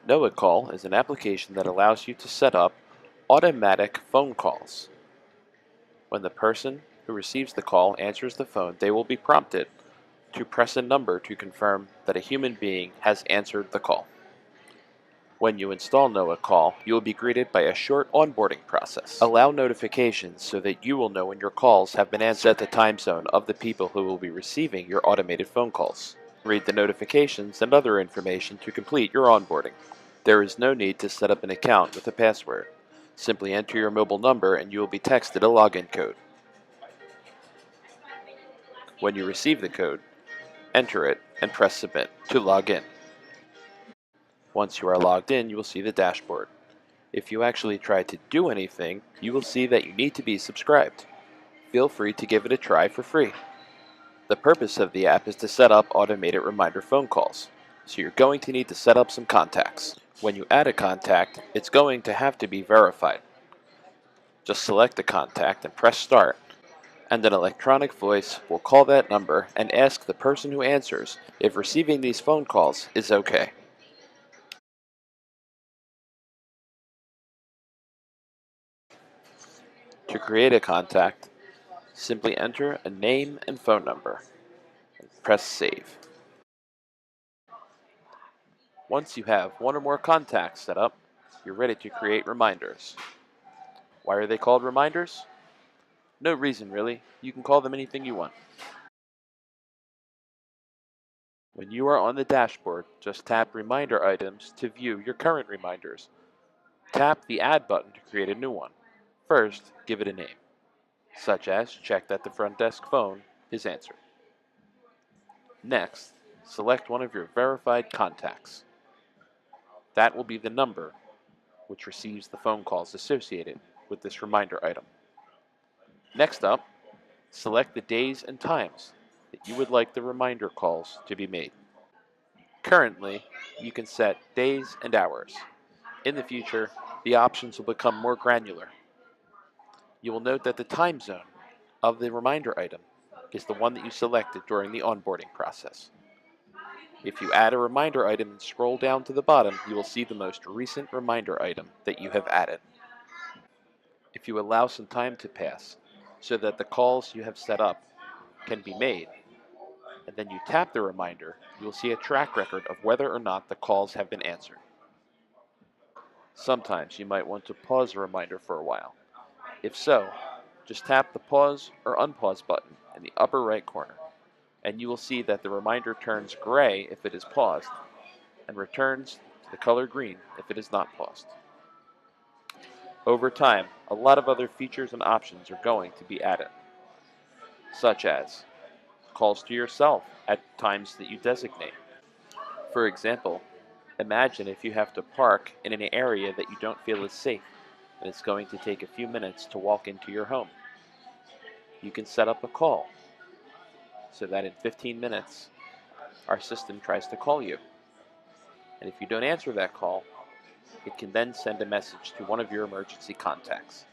KnowItCall is an application that allows you to set up automatic phone calls. When the person who receives the call answers the phone, they will be prompted to press a number to confirm that a human being has answered the call. When you install KnowItCall, you will be greeted by a short onboarding process. Allow notifications so that you will know when your calls have been answered. Set the time zone of the people who will be receiving your automated phone calls. Read the notifications and other information to complete your onboarding. There is no need to set up an account with a password. Simply enter your mobile number and you will be texted a login code. When you receive the code, enter it and press submit to log in. Once you are logged in, you will see the dashboard. If you actually try to do anything, you will see that you need to be subscribed. Feel free to give it a try for free. The purpose of the app is to set up automated reminder phone calls, so you're going to need to set up some contacts. When you add a contact, it's going to have to be verified. Just select the contact and press start, and an electronic voice will call that number and ask the person who answers if receiving these phone calls is okay. To create a contact, simply enter a name and phone number and press save. Once you have one or more contacts set up, you're ready to create reminders. Why are they called reminders? No reason really. You can call them anything you want. When you are on the dashboard, just tap Reminder Items to view your current reminders. Tap the Add button to create a new one. First, give it a name, such as check that the front desk phone is answered. Next, select one of your verified contacts. That will be the number which receives the phone calls associated with this reminder item. Next up, select the days and times that you would like the reminder calls to be made. Currently, you can set days and hours. In the future, the options will become more granular. You will note that the time zone of the reminder item is the one that you selected during the onboarding process. If you add a reminder item and scroll down to the bottom, you will see the most recent reminder item that you have added. If you allow some time to pass so that the calls you have set up can be made, and then you tap the reminder, you will see a track record of whether or not the calls have been answered. Sometimes you might want to pause a reminder for a while. If so, just tap the pause or unpause button in the upper right corner, and you will see that the reminder turns gray if it is paused, and returns to the color green if it is not paused. Over time, a lot of other features and options are going to be added, such as calls to yourself at times that you designate. For example, imagine if you have to park in an area that you don't feel is safe, and it's going to take a few minutes to walk into your home. You can set up a call so that in 15 minutes, our system tries to call you. And if you don't answer that call, it can then send a message to one of your emergency contacts.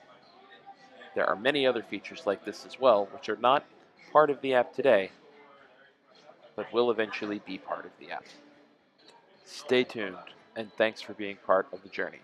There are many other features like this as well, which are not part of the app today, but will eventually be part of the app. Stay tuned, and thanks for being part of the journey.